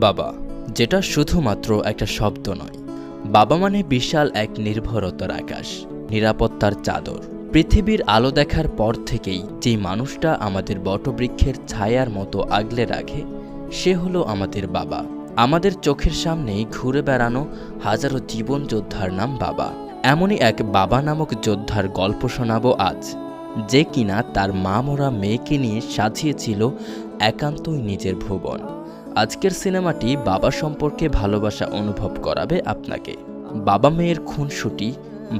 বাবা, যেটা শুধুমাত্র একটা শব্দ নয়। বাবা মানে বিশাল এক নির্ভরতার আকাশ, নিরাপত্তার চাদর। পৃথিবীর আলো দেখার পর থেকেই যেই মানুষটা আমাদের বটবৃক্ষের ছায়ার মতো আগলে রাখে, সে হলো আমাদের বাবা। আমাদের চোখের সামনেই ঘুরে বেড়ানো হাজারো জীবন যোদ্ধার নাম বাবা। এমনই এক বাবা নামক যোদ্ধার গল্প শোনাবো আজ, যে কিনা তার মা মরা মেয়েকে নিয়ে সাজিয়েছিল একান্তই নিজের ভুবন। আজকের সিনেমাটি বাবা সম্পর্কে ভালোবাসা অনুভব করাবে আপনাকে। বাবা মেয়ের খুনসুটি,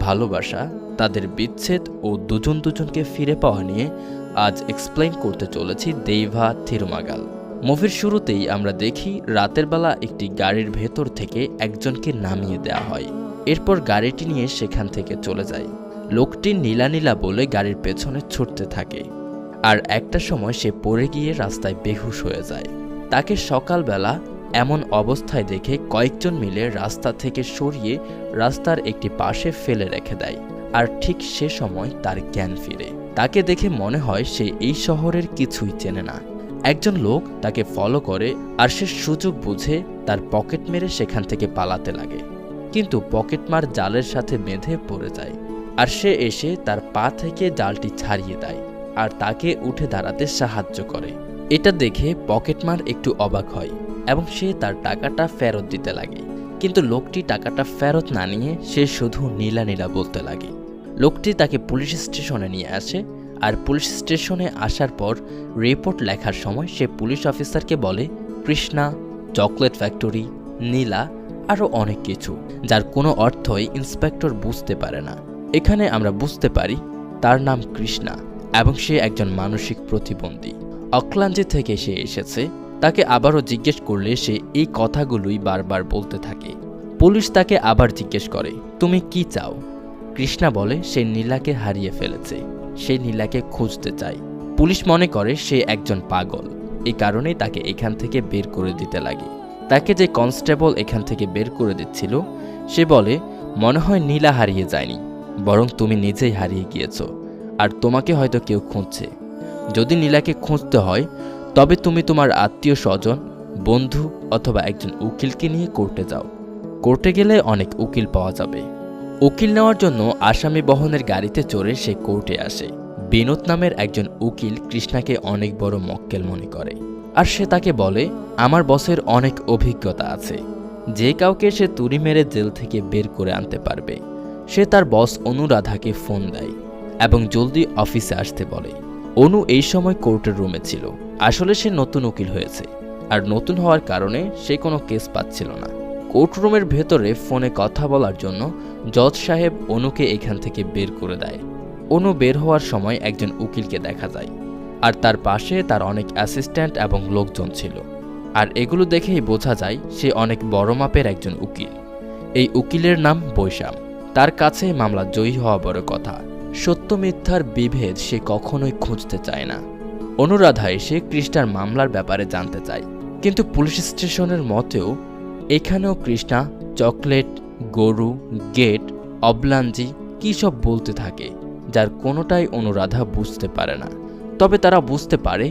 ভালোবাসা, তাদের বিচ্ছেদ ও দুজনকে ফিরে পাওয়া নিয়ে আজ এক্সপ্লেইন করতে চলেছি দেইভা থিরুমাগাল। মুভির শুরুতেই আমরা দেখি রাতের বেলা একটি গাড়ির ভেতর থেকে একজনকে নামিয়ে দেওয়া হয়। এরপর গাড়িটি নিয়ে সেখান থেকে চলে যায়। লোকটি নীলা নীলা বলে গাড়ির পেছনে ছুটতে থাকে, আর একটা সময় সে পড়ে গিয়ে রাস্তায় বেহুশ হয়ে যায়। তাকে সকালবেলা এমন অবস্থায় দেখে কয়েকজন মিলে রাস্তা থেকে সরিয়ে রাস্তার একটি পাশে ফেলে রেখে দেয়। আর ঠিক সে সময় তার জ্ঞান ফিরে। তাকে দেখে মনে হয় সে এই শহরের কিছুই চেনে না। একজন লোক তাকে ফলো করে, আর সে সুযোগ বুঝে তার পকেট মেরে সেখান থেকে পালাতে লাগে, কিন্তু পকেটমার জালের সাথে বেঁধে পড়ে যায়। আর সে এসে তার পা থেকে জালটি ছাড়িয়ে দেয় আর তাকে উঠে দাঁড়াতে সাহায্য করে। এটা দেখে পকেটমার একটু অবাক হয় এবং সে তার টাকাটা ফেরত দিতে লাগে, কিন্তু লোকটি টাকাটা ফেরত না নিয়ে সে শুধু নীলা নীলা বলতে লাগে। লোকটি তাকে পুলিশ স্টেশনে নিয়ে আসে, আর পুলিশ স্টেশনে আসার পর রিপোর্ট লেখার সময় সে পুলিশ অফিসারকে বলে কৃষ্ণা, চকলেট ফ্যাক্টরি, নীলা, আরও অনেক কিছু, যার কোনো অর্থই ইন্সপেক্টর বুঝতে পারে না। এখানে আমরা বুঝতে পারি তার নাম কৃষ্ণা এবং সে একজন মানসিক প্রতিবন্ধী। অকল্যান্ড থেকে সে এসেছে। তাকে আবারও জিজ্ঞেস করলে সে এই কথাগুলোই বারবার বলতে থাকে। পুলিশ তাকে আবার জিজ্ঞেস করে, তুমি কি চাও? কৃষ্ণা বলে সে নীলাকে হারিয়ে ফেলেছে, সে নীলাকে খুঁজতে চায়। পুলিশ মনে করে সে একজন পাগল, এই কারণেই তাকে এখান থেকে বের করে দিতে লাগে। তাকে যে কনস্টেবল এখান থেকে বের করে দিচ্ছিল সে বলে, মনে হয় নীলা হারিয়ে যায়নি, বরং তুমি নিজেই হারিয়ে গিয়েছ, আর তোমাকে হয়তো কেউ খুঁজছে। যদি নীলাকে খুঁজতে হয় তবে তুমি তোমার আত্মীয় স্বজন, বন্ধু অথবা একজন উকিলকে নিয়ে কোর্টে যাও। কোর্টে গেলে অনেক উকিল পাওয়া যাবে। উকিল নেওয়ার জন্য আসামি বহনের গাড়িতে চড়ে সে কোর্টে আসে। বিনোদ নামের একজন উকিল কৃষ্ণাকে অনেক বড় মক্কেল মনে করে, আর সে তাকে বলে, আমার বসের অনেক অভিজ্ঞতা আছে, যে কাউকে সে তুড়ি মেরে জেল থেকে বের করে আনতে পারবে। সে তার বস অনুরাধাকে ফোন দেয় এবং জলদি অফিসে আসতে বলে। অনু এই সময় কোর্টের রুমে ছিল। আসলে সে নতুন উকিল হয়েছে, আর নতুন হওয়ার কারণে সে কোনো কেস পাচ্ছিল না। কোর্ট রুমের ভেতরে ফোনে কথা বলার জন্য জজ সাহেব অনুকে এখান থেকে বের করে দেয়। অনু বের হওয়ার সময় একজন উকিলকে দেখা যায়, আর তার পাশে তার অনেক অ্যাসিস্ট্যান্ট এবং লোকজন ছিল। আর এগুলো দেখেই বোঝা যায় সে অনেক বড় মাপের একজন উকিল। এই উকিলের নাম বৈশাম। তার কাছে মামলা জয়ী হওয়া বড় কথা। সত্য মিথ্যার বিভেদ সে কখনোই খুঁজতে চায় না। অনুরাধা এসে কৃষ্ণার মামলার ব্যাপারে জানতে চায়, কিন্তু পুলিশ স্টেশনের মতেও এখানেও কৃষ্ণা চকলেট, গরু, গেট, অবলাঞ্জি কী সব বলতে থাকে, যার কোনোটাই অনুরাধা বুঝতে পারে না। তবে তারা বুঝতে পারে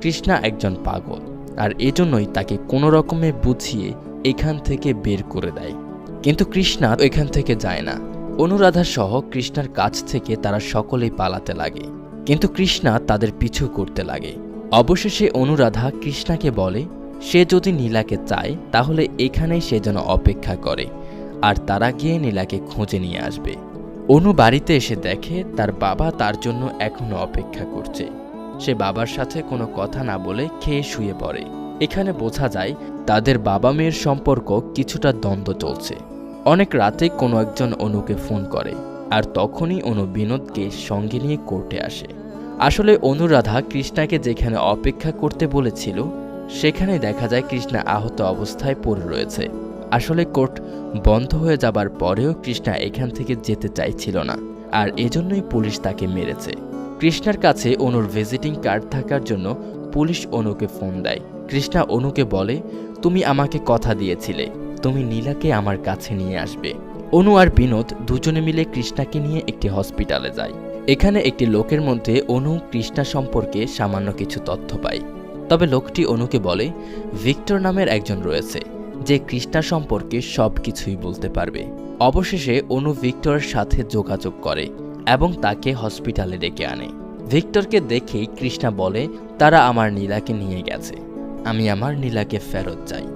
কৃষ্ণা একজন পাগল, আর এজন্যই তাকে কোনো রকমে বুঝিয়ে এখান থেকে বের করে দেয়। কিন্তু কৃষ্ণা এখান থেকে যায় না। অনুরাধা সহ কৃষ্ণার কাছ থেকে তারা সকলেই পালাতে লাগে, কিন্তু কৃষ্ণা তাদের পিছু করতে লাগে। অবশেষে অনুরাধা কৃষ্ণাকে বলে সে যদি নীলাকে চায় তাহলে এখানেই সে যেন অপেক্ষা করে, আর তারা গিয়ে নীলাকে খুঁজে নিয়ে আসবে। অনু বাড়িতে এসে দেখে তার বাবা তার জন্য এখনো অপেক্ষা করছে। সে বাবার সাথে কোনো কথা না বলে খেয়ে শুয়ে পড়ে। এখানে বোঝা যায় তাদের বাবা মেয়ের সম্পর্ক কিছুটা দ্বন্দ্ব চলছে। অনেক রাতে কোনো একজন অনুকে ফোন করে, আর তখনই অনু বিনোদকে সঙ্গে নিয়ে কোর্টে আসে। আসলে অনুরাধা কৃষ্ণাকে যেখানে অপেক্ষা করতে বলেছিল সেখানে দেখা যায় কৃষ্ণা আহত অবস্থায় পড়ে রয়েছে। আসলে কোর্ট বন্ধ হয়ে যাবার পরেও কৃষ্ণা এখান থেকে যেতে চাইছিল না, আর এজন্যই পুলিশ তাকে মেরেছে। কৃষ্ণার কাছে অনুর ভিজিটিং কার্ড থাকার জন্য পুলিশ অনুকে ফোন দেয়। কৃষ্ণা অনুকে বলে, তুমি আমাকে কথা দিয়েছিলে তুমি নীলাকে আমার কাছে নিয়ে আসবে। অনু আর বিনোদ দুজনে মিলে কৃষ্ণাকে নিয়ে একটি হসপিটালে যায়। এখানে একটি লোকের মধ্যে অনু কৃষ্ণা সম্পর্কে সামান্য কিছু তথ্য পায়। তবে লোকটি অনুকে বলে ভিক্টর নামের একজন রয়েছে যে কৃষ্ণা সম্পর্কে সব কিছুই বলতে পারবে। অবশেষে অনু ভিক্টরের সাথে যোগাযোগ করে এবং তাকে হসপিটালে ডেকে আনে। ভিক্টরকে দেখেই কৃষ্ণা বলে তারা আমার নীলাকে নিয়ে গেছে, আমি আমার নীলাকে ফেরত চাই।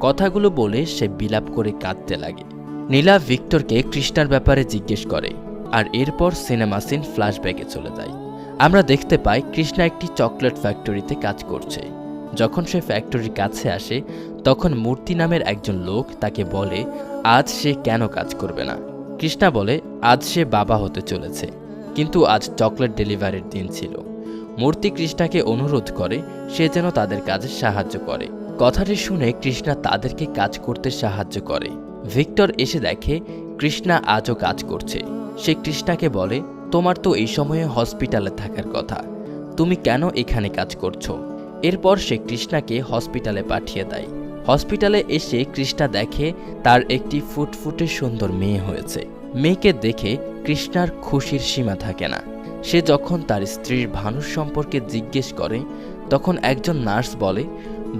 কথাগুলো বলে সে বিলাপ করে কাঁদতে লাগে। নীলা ভিক্টরকে কৃষ্ণার ব্যাপারে জিজ্ঞেস করে আর এরপর সিনেমা সিন ফ্ল্যাশব্যাকে চলে যায়। আমরা দেখতে পাই কৃষ্ণা একটি চকলেট ফ্যাক্টরিতে কাজ করছে। যখন সে ফ্যাক্টরির কাছে আসে তখন মূর্তি নামের একজন লোক তাকে বলে আজ সে কেন কাজ করবে না। কৃষ্ণা বলে আজ সে বাবা হতে চলেছে, কিন্তু আজ চকলেট ডেলিভারির দিন ছিল। মূর্তি কৃষ্ণাকে অনুরোধ করে সে যেন তাদের কাজে সাহায্য করে। কথাটি শুনে কৃষ্ণা তাদেরকে কাজ করতে সাহায্য করে। ভিক্টর এসে দেখে কৃষ্ণা আজও কাজ করছে। সে কৃষ্ণাকে বলে তোমার তো এই সময়ে হসপিটালে থাকার কথা, তুমি কেন এখানে কাজ করছো। এরপর সে কৃষ্ণাকে হসপিটালে পাঠিয়ে দেয়। হসপিটালে এসে কৃষ্ণা দেখে তার একটি ফুটফুটে সুন্দর মেয়ে হয়েছে। মেয়েকে দেখে কৃষ্ণার খুশির সীমা থাকে না। সে যখন তার স্ত্রীর ভানুর সম্পর্কে জিজ্ঞেস করে তখন একজন নার্স বলে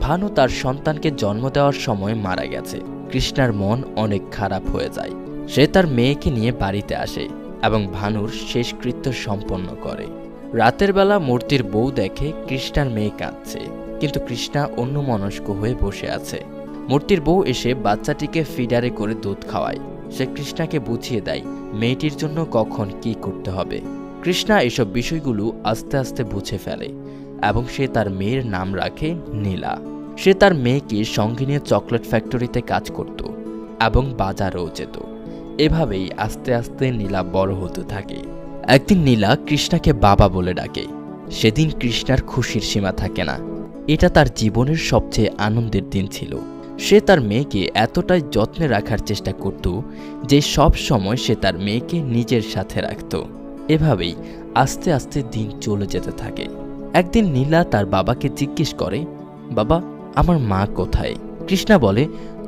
ভানু তার সন্তানকে জন্ম দেওয়ার সময় মারা গেছে। কৃষ্ণার মন অনেক খারাপ হয়ে যায়। সে তার মেয়েকে নিয়ে বাড়িতে আসে এবং ভানুর শেষকৃত্য সম্পন্ন করে। রাতের বেলা মূর্তির বউ দেখে কৃষ্ণার মেয়ে কাঁদছে, কিন্তু কৃষ্ণা অন্যমনস্ক হয়ে বসে আছে। মূর্তির বউ এসে বাচ্চাটিকে ফিডারে করে দুধ খাওয়ায়। সে কৃষ্ণাকে বুঝিয়ে দেয় মেয়েটির জন্য কখন কি করতে হবে। কৃষ্ণা এসব বিষয়গুলো আস্তে আস্তে বুঝে ফেলে এবং সে তার মেয়ের নাম রাখে নীলা। সে তার মেয়েকে সঙ্গে নিয়ে চকলেট ফ্যাক্টরিতে কাজ করত এবং বাজারেও যেত। এভাবেই আস্তে আস্তে নীলা বড় হতে থাকে। একদিন নীলা কৃষ্ণাকে বাবা বলে ডাকে। সেদিন কৃষ্ণার খুশির সীমা থাকে না। এটা তার জীবনের সবচেয়ে আনন্দের দিন ছিল। সে তার মেয়েকে এতটাই যত্নে রাখার চেষ্টা করত যে সব সময় সে তার মেয়েকে নিজের সাথে রাখত। এভাবেই আস্তে আস্তে দিন চলে যেতে থাকে। একদিন নীলা তার বাবাকে জিজ্ঞেস করে বাবা আমার মা কোথায়। কৃষ্ণা বলে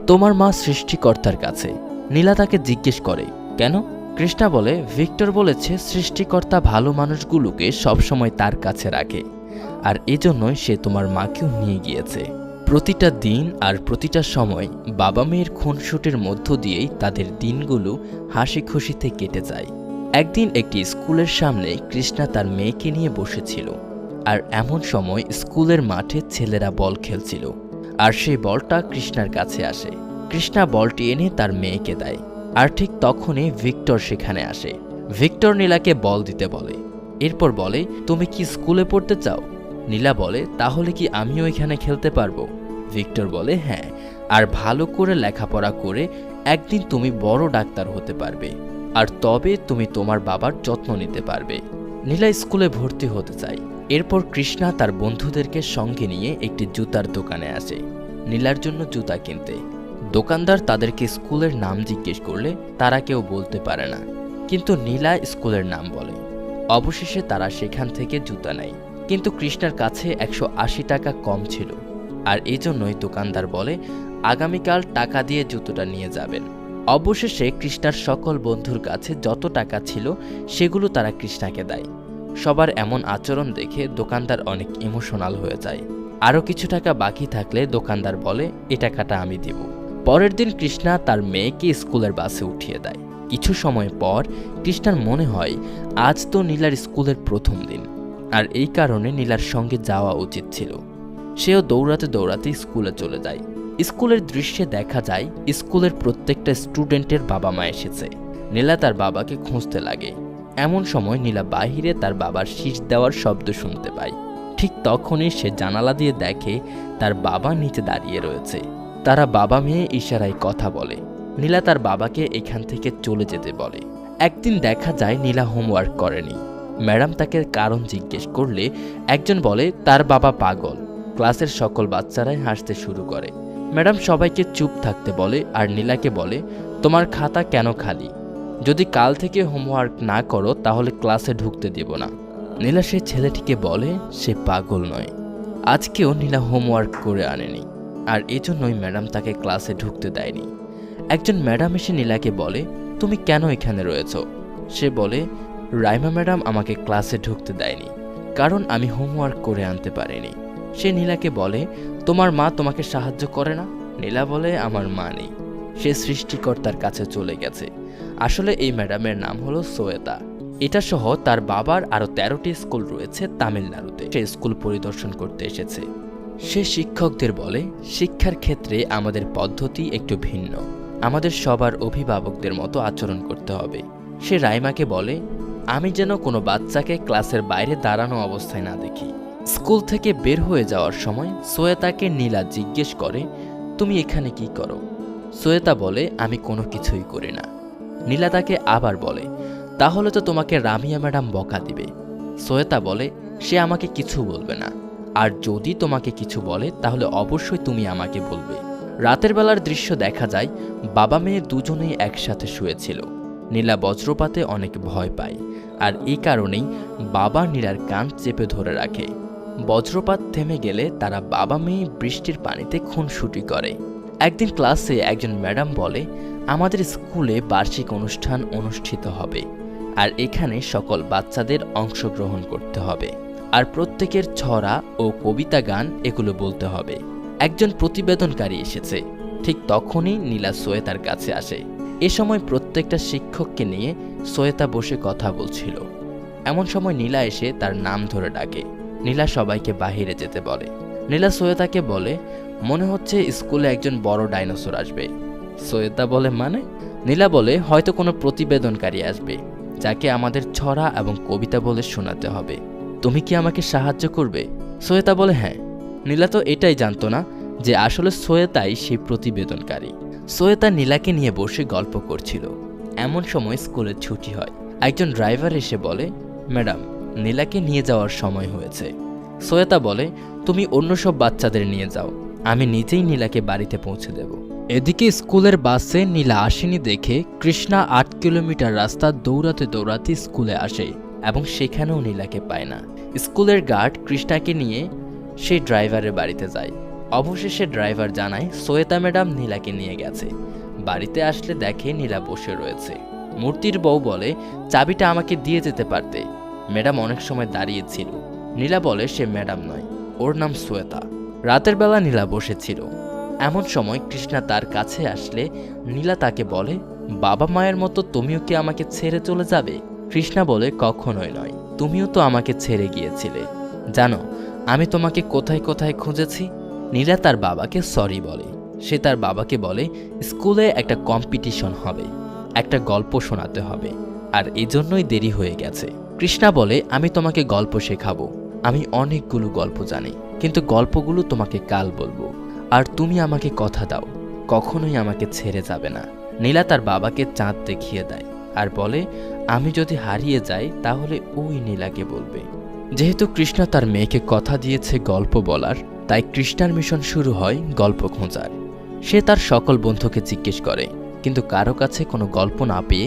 তোমার মা সৃষ্টিকর্তার কাছে। নীলা তাকে জিজ্ঞেস করে কেন। কৃষ্ণা বলে ভিক্টর বলেছে সৃষ্টিকর্তা ভালো মানুষগুলোকে সবসময় তার কাছে রাখে, আর এজন্যই সে তোমার মাকেও নিয়ে গিয়েছে। প্রতিটা দিন আর প্রতিটা সময় বাবা মেয়ের খুনসুটির মধ্য দিয়েই তাদের দিনগুলো হাসি খুশিতে কেটে যায়। একদিন একটি স্কুলের সামনে কৃষ্ণা তার মেয়েকে নিয়ে বসেছিল, আর এমন সময় স্কুলের মাঠে ছেলেরা বল খেলছিল, আর সেই বলটা কৃষ্ণার কাছে আসে। কৃষ্ণা বলটি এনে তার মেয়েকে দেয়, আর ঠিক তখনই ভিক্টর সেখানে আসে। ভিক্টর নীলাকে বল দিতে বলে। এরপর বলে তুমি কি স্কুলে পড়তে চাও। নীলা বলে তাহলে কি আমিও এখানে খেলতে পারবো। ভিক্টর বলে হ্যাঁ, আর ভালো করে লেখাপড়া করে একদিন তুমি বড় ডাক্তার হতে পারবে, আর তবে তুমি তোমার বাবার যত্ন নিতে পারবে। নীলা স্কুলে ভর্তি হতে চায়। এরপর কৃষ্ণা তার বন্ধুদেরকে সঙ্গে নিয়ে একটি জুতার দোকানে আসে নীলার জন্য জুতা কিনতে। দোকানদার তাদেরকে স্কুলের নাম জিজ্ঞেস করলে তারা কেউ বলতে পারে না, কিন্তু নীলা স্কুলের নাম বলে। অবশেষে তারা সেখান থেকে জুতা নেয়, কিন্তু কৃষ্ণার কাছে 180 টাকা কম ছিল, আর এজন্যই দোকানদার বলে আগামীকাল টাকা দিয়ে জুতোটা নিয়ে যাবেন। অবশেষে কৃষ্ণার সকল বন্ধুর কাছে যত টাকা ছিল সেগুলো তারা কৃষ্ণাকে দেয়। সবার এমন আচরণ দেখে দোকানদার অনেক ইমোশনাল হয়ে যায়। আরও কিছু টাকা বাকি থাকলে দোকানদার বলে এ টাকাটা আমি দিব। পরের দিন কৃষ্ণা তার মেয়েকে স্কুলের বাসে উঠিয়ে দেয়। কিছু সময় পর কৃষ্ণার মনে হয় আজ তো নীলার স্কুলের প্রথম দিন, আর এই কারণে নীলার সঙ্গে যাওয়া উচিত ছিল। সেও দৌড়াতে দৌড়াতে স্কুলে চলে যায়। স্কুলের দৃশ্যে দেখা যায় স্কুলের প্রত্যেকটা স্টুডেন্টের বাবা মা এসেছে। নীলা তার বাবাকে খুঁজতে লাগে। এমন সময় নীলা বাহিরে তার বাবার শীষ দেওয়ার শব্দ শুনতে পায়। ঠিক তখনই সে জানালা দিয়ে দেখে তার বাবা নিচে দাঁড়িয়ে রয়েছে। তারা বাবা মেয়ে ইশারায় কথা বলে। নীলা তার বাবাকে এখান থেকে চলে যেতে বলে। একদিন দেখা যায় নীলা হোমওয়ার্ক করেনি। ম্যাডাম তাকে কারণ জিজ্ঞেস করলে একজন বলে তার বাবা পাগল। ক্লাসের সকল বাচ্চারাই হাসতে শুরু করে। ম্যাডাম সবাইকে চুপ থাকতে বলে আর নীলাকে বলে তোমার খাতা কেন খালি, যদি কাল থেকে হোমওয়ার্ক না করো তাহলে ক্লাসে ঢুকতে দেব না। নীলা সে ছেলেটিকে বলে সে পাগল নয়। আজকেও নীলা হোমওয়ার্ক করে আনেনি, আর এজন্যই ম্যাডাম তাকে ক্লাসে ঢুকতে দেয়নি। একজন ম্যাডাম এসে নীলাকে বলে তুমি কেন এখানে রয়েছ। সে বলে রাইমা ম্যাডাম আমাকে ক্লাসে ঢুকতে দেয়নি কারণ আমি হোমওয়ার্ক করে আনতে পারিনি। সে নীলাকে বলে, তোমার মা তোমাকে সাহায্য করে না? নীলা বলে, আমার মা নেই, সে সৃষ্টিকর্তার কাছে চলে গেছে। আসলে এই ম্যাডামের নাম হলো সোয়েতা। এটা সহ তার বাবার আরও 13টি স্কুল রয়েছে তামিলনাড়ুতে। সে স্কুল পরিদর্শন করতে এসেছে। সে শিক্ষকদের বলে, শিক্ষার ক্ষেত্রে আমাদের পদ্ধতি একটু ভিন্ন, আমাদের সবার অভিভাবকদের মতো আচরণ করতে হবে। সে রাইমাকে বলে, আমি যেন কোনো বাচ্চাকে ক্লাসের বাইরে দাঁড়ানো অবস্থায় না দেখি। স্কুল থেকে বের হয়ে যাওয়ার সময় সোয়েতাকে নীলা জিজ্ঞেস করে, তুমি এখানে কি করো? সোয়েতা বলে, আমি কোনো কিছুই করি না। নীলা তাকে আবার বলে, তাহলে তো তোমাকে রামিয়া ম্যাডাম বকা দিবে। সোয়েতা বলে, সে আমাকে কিছু বলবে না, আর যদি তোমাকে কিছু বলে তাহলে অবশ্যই তুমি আমাকে বলবে। রাতের বেলার দৃশ্য দেখা যায়, বাবা মেয়ে দুজনেই একসাথে শুয়েছিল। নীলা বজ্রপাতে অনেক ভয় পায়, আর এই কারণেই বাবা নীলার কান চেপে ধরে রাখে। বজ্রপাত থেমে গেলে তারা বাবা মেয়ে বৃষ্টির পানিতে খুনসুটি করে। একদিন ক্লাসে একজন ম্যাডাম বলে, আমাদের স্কুলে বার্ষিক অনুষ্ঠান অনুষ্ঠিত হবে, আর এখানে সকল বাচ্চাদের অংশগ্রহণ করতে হবে, আর প্রত্যেকের ছড়া ও কবিতা গান এগুলো বলতে হবে। একজন প্রতিবেদনকারী এসেছে। ঠিক তখনই নীলা সোয়েতার কাছে আসে। এ সময় প্রত্যেকটা শিক্ষককে নিয়ে সোয়েতা বসে কথা বলছিল। এমন সময় নীলা এসে তার নাম ধরে ডাকে। নীলা সবাইকে বাহিরে যেতে বলে। নীলা সোয়েতাকে বলে, মনে হচ্ছে স্কুলে একজন বড় ডাইনোসর আসবে। সোয়েতা বলে, মানে? নীলা বলে, হয়তো কোনো প্রতিবেদনকারী আসবে, যাকে আমাদের ছড়া এবং কবিতা বলে শোনাতে হবে। তুমি কি আমাকে সাহায্য করবে? সোয়েতা বলে, হ্যাঁ। নীলা তো এটাই জানতো না যে আসলে সোয়েতাই সেই প্রতিবেদনকারী। সোয়েতা নীলাকে নিয়ে বসে গল্প করছিল। এমন সময় স্কুলের ছুটি হয়। একজন ড্রাইভার এসে বলে, ম্যাডাম, নীলাকে নিয়ে যাওয়ার সময় হয়েছে। সোয়েতা বলে, তুমি অন্য সব বাচ্চাদের নিয়ে যাও, আমি নিজেই নীলাকে বাড়িতে পৌঁছে দেব। এদিকে স্কুলের বাসে নীলা আসেনি দেখে কৃষ্ণা 8 কিলোমিটার রাস্তা দৌড়াতে দৌড়াতে স্কুলে আসে এবং সেখানেও নীলাকে পায় না। স্কুলের গার্ড কৃষ্ণাকে নিয়ে সেই ড্রাইভারের বাড়িতে যায়। অবশেষে ড্রাইভার জানায় সোয়েতা ম্যাডাম নীলাকে নিয়ে গেছে। বাড়িতে আসলে দেখে নীলা বসে রয়েছে। মূর্তির বউ বলে, চাবিটা আমাকে দিয়ে যেতে পারতে, ম্যাডাম অনেক সময় দাঁড়িয়েছিল। নীলা বলে, সে ম্যাডাম নয়, ওর নাম সোয়েতা। রাতের বেলা নীলা বসেছিল। এমন সময় কৃষ্ণা তার কাছে আসলে নীলা তাকে বলে, বাবা মায়ের মতো তুমিও কি আমাকে ছেড়ে চলে যাবে? কৃষ্ণা বলে, কখনোই নয়, তুমিও তো আমাকে ছেড়ে গিয়েছিলে। জানো আমি তোমাকে কোথায় কোথায় খুঁজেছি? নীলা তার বাবাকে সরি বলে। সে তার বাবাকে বলে, স্কুলে একটা কম্পিটিশন হবে, একটা গল্প শোনাতে হবে, আর এজন্যই দেরি হয়ে গেছে। কৃষ্ণা বলে, আমি তোমাকে গল্প শেখাবো, আমি অনেকগুলো গল্প জানি, কিন্তু গল্পগুলো তোমাকে কাল বলবো, আর তুমি আমাকে কথা দাও কখনোই আমাকে ছেড়ে যাবে না। নীলা তার বাবাকে চাঁদ দেখিয়ে দেয় আর বলে, আমি যদি হারিয়ে যাই তাহলে ওই নীলাকে বলবে। যেহেতু কৃষ্ণা তার মেয়েকে কথা দিয়েছে গল্প বলার, তাই কৃষ্ণার মিশন শুরু হয় গল্প খোঁজার। সে তার সকল বন্ধুকে জিজ্ঞেস করে, কিন্তু কারো কাছে কোনো গল্প না পেয়ে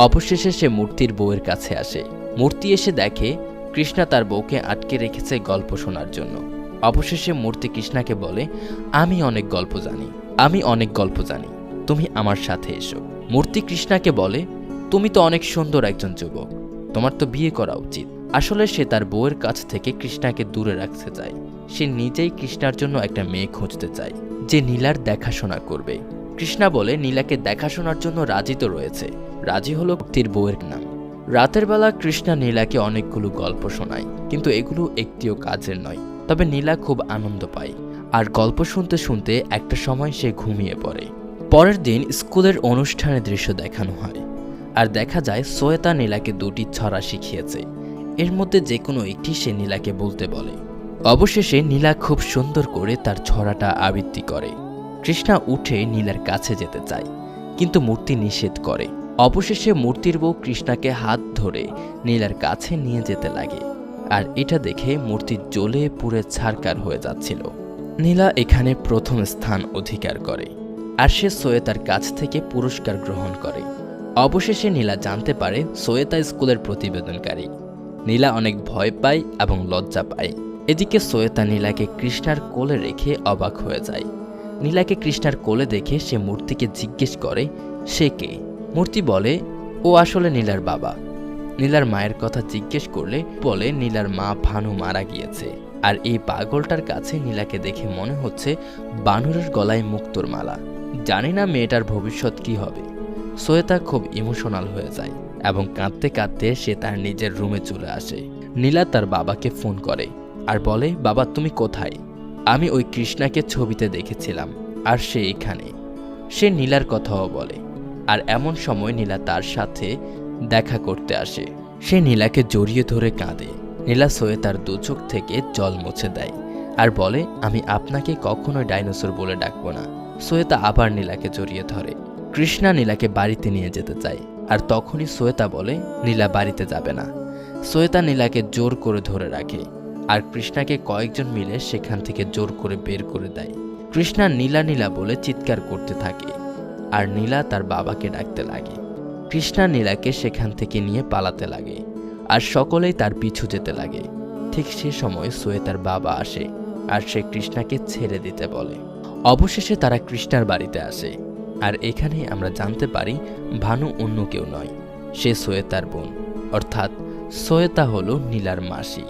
অবশেষে সে মূর্তির বউয়ের কাছে আসে। মূর্তি এসে দেখে কৃষ্ণা তার বউকে আটকে রেখেছে গল্প শোনার জন্য। অবশেষে মূর্তি কৃষ্ণাকে বলে, আমি অনেক গল্প জানি, তুমি আমার সাথে এসো। মূর্তি কৃষ্ণাকে বলে, তুমি তো অনেক সুন্দর একজন যুবক, তোমার তো বিয়ে করা উচিত। আসলে সে তার বউয়ের কাছ থেকে কৃষ্ণাকে দূরে রাখতে চায়। সে নিজেই কৃষ্ণার জন্য একটা মেয়ে খুঁজতে চায়, যে নীলার দেখাশোনা করবে। কৃষ্ণা বলে, নীলাকে দেখাশোনার জন্য রাজি তো রয়েছে। রাজি হলো মূর্তির বউয়ের নাম। রাতের বেলা কৃষ্ণা নীলাকে অনেকগুলো গল্প শোনায়, কিন্তু এগুলো একটিও কাজের নয়। তবে নীলা খুব আনন্দ পায়, আর গল্প শুনতে শুনতে একটা সময় সে ঘুমিয়ে পড়ে। পরের দিন স্কুলের অনুষ্ঠানের দৃশ্য দেখানো হয়, আর দেখা যায় সোয়েতা নীলাকে 2টি ছড়া শিখিয়েছে। এর মধ্যে যে কোনো একটি সে নীলাকে বলতে বলে। অবশেষে নীলা খুব সুন্দর করে তার ছড়াটা আবৃত্তি করে। কৃষ্ণা উঠে নীলার কাছে যেতে চায়, কিন্তু মূর্তি নিষেধ করে। অবশেষে মূর্তির বউ কৃষ্ণাকে হাত ধরে নীলার কাছে নিয়ে যেতে লাগে, আর এটা দেখে মূর্তি জ্বলে পুড়ে ছারকার হয়ে যাচ্ছিল। নীলা এখানে প্রথম স্থান অধিকার করে, আর সে সোয়েতার কাছ থেকে পুরস্কার গ্রহণ করে। অবশেষে নীলা জানতে পারে সোয়েতা স্কুলের প্রতিবেদনকারী। নীলা অনেক ভয় পায় এবং লজ্জা পায়। এদিকে সোয়েতা নীলাকে কৃষ্ণার কোলে রেখে অবাক হয়ে যায়। নীলাকে কৃষ্ণার কোলে দেখে সে মূর্তিকে জিজ্ঞেস করে, সে কে? মূর্তি বলে, ও আসলে নীলার বাবা। নীলার মায়ের কথা জিজ্ঞেস করলে বলে, নীলার মা ভানু মারা গিয়েছে, আর এই পাগলটার কাছে নীলাকে দেখে মনে হচ্ছে বানরের গলায় মুক্তোর মালা। জানি না মেয়েটার ভবিষ্যৎ কি হবে। শ্বেতা খুব ইমোশনাল হয়ে যায় এবং কাঁদতে কাঁদতে সে তার নিজের রুমে চলে আসে। নীলা তার বাবাকে ফোন করে আর বলে, বাবা তুমি কোথায়? আমি ওই কৃষ্ণাকে ছবিতে দেখেছিলাম আর সে এখানে। সে নীলার কথাও বলে। আর এমন সময় নীলা তার সাথে দেখা করতে আসে। সে নীলাকে জড়িয়ে ধরে কাঁদে। নীলা শ্বেতার দু চোখ থেকে জল মুছে দেয় আর বলে, আমি আপনাকে কখনোই ডাইনোসর বলে ডাকবো না। শ্বেতা আবার নীলাকে জড়িয়ে ধরে। কৃষ্ণা নীলাকে বাড়িতে নিয়ে যেতে চায় আর তখনই শ্বেতা বলে নীলা বাড়িতে যাবে না। শ্বেতা নীলাকে জোর করে ধরে রাখে আর কৃষ্ণাকে কয়েকজন মিলে সেখান থেকে জোর করে বের করে দেয়। কৃষ্ণা নীলা নীলা বলে চিৎকার করতে থাকে আর নীলা তার বাবাকে ডাকতে লাগে। কৃষ্ণা নীলাকে সেখান থেকে নিয়ে পালাতে লাগে আর সকলেই তার পিছু যেতে লাগে। ঠিক সে সময় শ্বেতার বাবা আসে আর সে কৃষ্ণাকে ছেড়ে দিতে বলে। অবশেষে তারা কৃষ্ণার বাড়িতে আসে আর এখানে আমরা জানতে পারি ভানু অন্য কেউ নয়, সে শ্বেতার বোন, অর্থাৎ শ্বেতা হলো নীলার মাসি।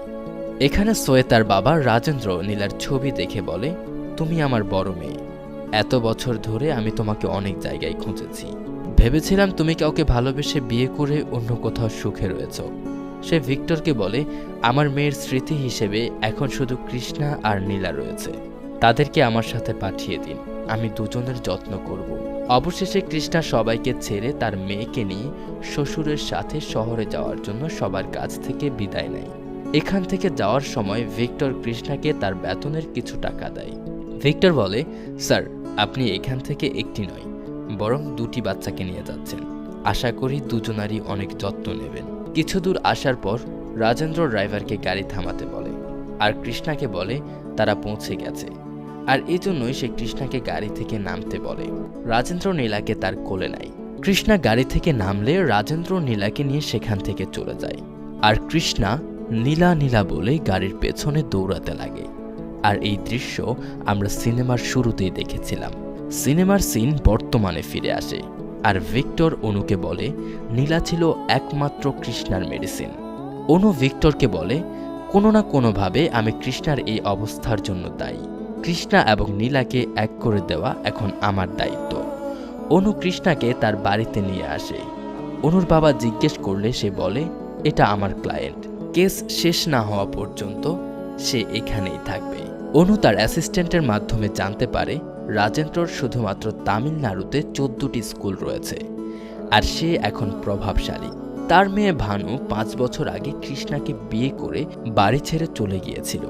এখানে শ্বেতার বাবা রাজেন্দ্র নীলার ছবি দেখে বলে, তুমি আমার বড় মেয়ে। এত বছর ধরে আমি তোমাকে অনেক জায়গায় খুঁজেছি। ভেবেছিলাম তুমি কাউকে ভালোবেসে বিয়ে করে অন্য কোথাও সুখে রয়েছ। সে ভিক্টরকে বলে, আমার মেয়ের স্মৃতি হিসেবে এখন শুধু কৃষ্ণা আর নীলা রয়েছে। তাদেরকে আমার সাথে পাঠিয়ে দিন, আমি দুজনের যত্ন করব। অবশেষে কৃষ্ণা সবাইকে ছেড়ে তার মেয়েকে নিয়ে শ্বশুরের সাথে শহরে যাওয়ার জন্য সবার কাছ থেকে বিদায় নেয়। এখান থেকে যাওয়ার সময় ভিক্টর কৃষ্ণাকে তার বেতনের কিছু টাকা দেয়। ভিক্টর বলে, স্যার আপনি এখান থেকে একটি নয় বরং দুটি বাচ্চাকে নিয়ে যাচ্ছেন। আশা করি দুজনারই অনেক যত্ন নেবেন। কিছু দূর আসার পর রাজেন্দ্র ড্রাইভারকে গাড়ি থামাতে বলে আর কৃষ্ণাকে বলে তারা পৌঁছে গেছে। আর এই জন্যই সে কৃষ্ণাকে গাড়ি থেকে নামতে বলে। রাজেন্দ্র নীলাকে তার কোলে নেয়। কৃষ্ণা গাড়ি থেকে নামলে রাজেন্দ্র নীলাকে নিয়ে সেখান থেকে চলে যায় আর কৃষ্ণা নীলা নীলা বলে গাড়ির পেছনে দৌড়াতে লাগে। আর এই দৃশ্য আমরা সিনেমার শুরুতেই দেখেছিলাম। সিনেমার সিন বর্তমানে ফিরে আসে আর ভিক্টর অনুকে বলে নীলা ছিল একমাত্র কৃষ্ণার মেডিসিন। অনু ভিক্টরকে বলে, কোনো না কোনোভাবে আমি কৃষ্ণার এই অবস্থার জন্য দায়ী। কৃষ্ণা এবং নীলাকে এক করে দেওয়া এখন আমার দায়িত্ব। অনু কৃষ্ণাকে তার বাড়িতে নিয়ে আসে। অনুর বাবা জিজ্ঞেস করলে সে বলে, এটা আমার ক্লায়েন্ট, কেস শেষ না হওয়া পর্যন্ত সে এখানেই থাকবে। অনু তার অ্যাসিস্ট্যান্টের মাধ্যমে জানতে পারে রাজেন্দ্রর শুধুমাত্র তামিলনাড়ুতে 14টি স্কুল রয়েছে আর সে এখন প্রভাবশালী। তার মেয়ে ভানু 5 বছর আগে কৃষ্ণাকে বিয়ে করে বাড়ি ছেড়ে চলে গিয়েছিল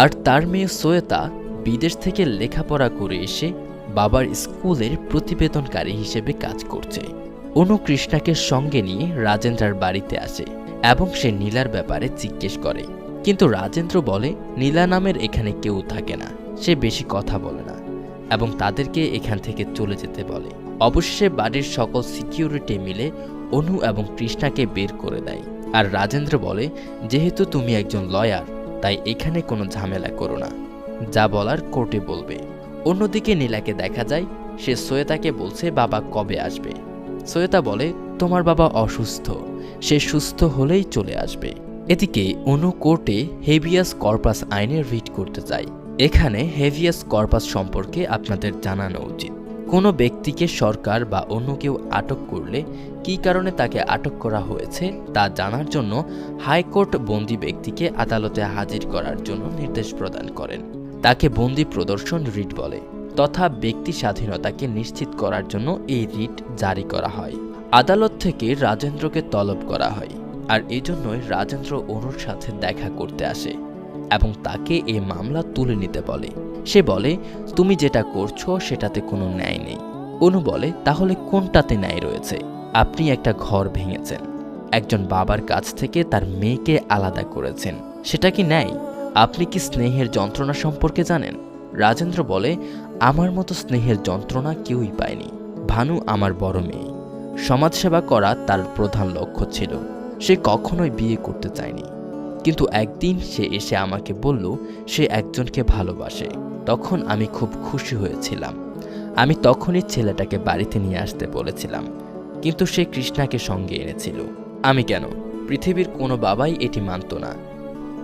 আর তার মেয়ে শ্বেতা বিদেশ থেকে লেখাপড়া করে এসে বাবার স্কুলের প্রতিবেদনকারী হিসেবে কাজ করছে। অনু কৃষ্ণাকে সঙ্গে নিয়ে রাজেন্দ্রার বাড়িতে আসে এবং সে নীলার ব্যাপারে জিজ্ঞেস করে, কিন্তু রাজেন্দ্র বলে নীলা নামের এখানে কেউ থাকে না, সে বেশি কথা বলে না এবং তাদেরকে এখান থেকে চলে যেতে বলে। অবশেষে বাড়ির সকল সিকিউরিটি মিলে অনু এবং কৃষ্ণাকে বের করে দেয় আর রাজেন্দ্র বলে, যেহেতু তুমি একজন লয়ার তাই এখানে কোনো ঝামেলা করো না, যা বলার কোর্টে বলবে। অন্যদিকে নীলাকে দেখা যায় সে শ্বেতাকে বলছে বাবা কবে আসবে। শ্বেতা বলে, তোমার বাবা অসুস্থ, সে সুস্থ হলেই চলে আসবে। এদিকে অনু কোর্টে হেভিয়াস কর্পাস আইনের রিট করতে চায়। এখানে হেভিয়াস কর্পাস সম্পর্কে আপনাদের জানানো উচিত। কোনো ব্যক্তিকে সরকার বা অন্য কেউ আটক করলে কী কারণে তাকে আটক করা হয়েছে তা জানার জন্য হাইকোর্ট বন্দী ব্যক্তিকে আদালতে হাজির করার জন্য নির্দেশ প্রদান করেন। তাকে বন্দী প্রদর্শন রিট বলে তথা ব্যক্তি স্বাধীনতাকে নিশ্চিত করার জন্য এই রিট জারি করা হয়। আদালত থেকে রাজেন্দ্রকে তলব করা হয় আর এজন্যই রাজেন্দ্র অনুর সাথে দেখা করতে আসে এবং তাকে এই মামলা তুলে নিতে বলে। সে বলে, তুমি যেটা করছো সেটাতে কোনো ন্যায় নেই। অনু বলে, তাহলে কোনটাতে ন্যায় রয়েছে? আপনি একটা ঘর ভেঙেছেন, একজন বাবার কাছ থেকে তার মেয়েকে আলাদা করেছেন, সেটা কি ন্যায়? আপনি কি স্নেহের যন্ত্রণা সম্পর্কে জানেন? রাজেন্দ্র বলে, আমার মতো স্নেহের যন্ত্রণা কেউই পায়নি। ভানু আমার বড় মেয়ে, সমাজসেবা করা তার প্রধান লক্ষ্য ছিল। সে কখনোই বিয়ে করতে চায়নি, কিন্তু একদিন সে এসে আমাকে বলল সে একজনকে ভালোবাসে। তখন আমি খুব খুশি হয়েছিলাম। আমি তখনই ছেলেটাকে বাড়িতে নিয়ে আসতে বলেছিলাম, কিন্তু সে কৃষ্ণাকে সঙ্গে এনেছিল। আমি কেন? পৃথিবীর কোনো বাবাই এটি মানত না।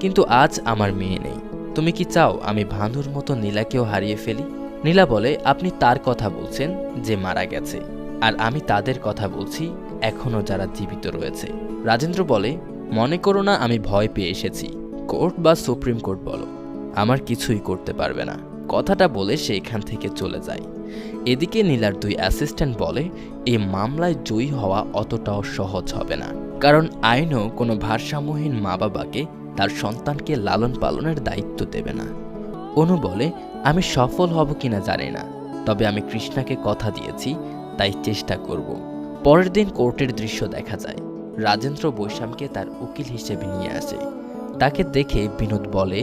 কিন্তু আজ আমার মেয়ে নেই, তুমি কি চাও আমি ভানুর মতো নীলাকেও হারিয়ে ফেলি? নীলা বলে, আপনি তার কথা বলছেন যে মারা গেছে, আর আমি তাদের কথা বলছি এখনো যারা জীবিত রয়েছে। রাজেন্দ্র বলে, মনে করো না আমি ভয় পেয়ে এসেছি। কোর্ট বা সুপ্রিম কোর্ট বলো, আমার কিছুই করতে পারবে না। কথাটা বলে সে এখান থেকে চলে যায়। এদিকে নীলার দুই অ্যাসিস্ট্যান্ট বলে, এই মামলায় জয়ী হওয়া অতটাও সহজ হবে না, কারণ আইনও কোনো ভারসাম্যহীন মা বাবাকে তার সন্তানকে লালন পালনের দায়িত্ব দেবে না। অনু বলে, আমি সফল হব কিনা জানি না, তবে আমি কৃষ্ণাকে কথা দিয়েছি, তাই চেষ্টা করব। পরের দিন কোর্টের দৃশ্য দেখা যায়। রাজেন্দ্র বৈশামকে তার উকিল হিসেবে নিয়ে আসে। তাকে দেখে বিনোদ বলে,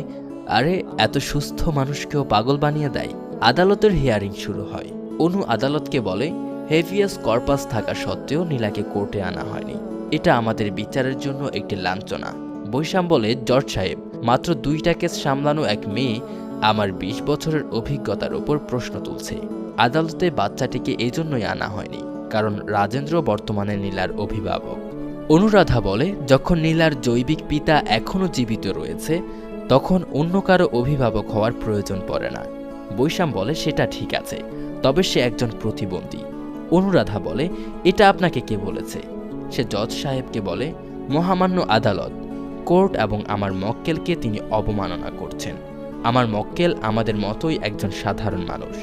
আরে এত সুস্থ মানুষকেও পাগল বানিয়ে দেয়। আদালতের হিয়ারিং শুরু হয়। অনু আদালতকে বলে, হেভিয়াস কর্পাস থাকা সত্ত্বেও নীলাকে কোর্টে আনা হয়নি, এটা আমাদের বিচারের জন্য একটি লাঞ্ছনা। বৈশাম বলে, জজ সাহেব, মাত্র 2টা কেস সামলানো এক মেয়ে আমার 20 বছরের অভিজ্ঞতার উপর প্রশ্ন তুলছে। আদালতে বাচ্চাটিকে এই জন্যই আনা হয়নি, কারণ রাজেন্দ্র বর্তমানে নীলার অভিভাবক। অনুরাধা বলে, যখন নীলার জৈবিক পিতা এখনও জীবিত রয়েছে, তখন অন্য কারো অভিভাবক হওয়ার প্রয়োজন পড়ে না। বৈশাম বলে, সেটা ঠিক আছে, তবে সে একজন প্রতিবন্ধী। অনুরাধা বলে, এটা আপনাকে কে বলেছে? সে জজ সাহেবকে বলে, মহামান্য আদালত, কোর্ট এবং আমার মক্কেলকে তিনি অবমাননা করছেন। আমার মক্কেল আমাদের মতোই একজন সাধারণ মানুষ,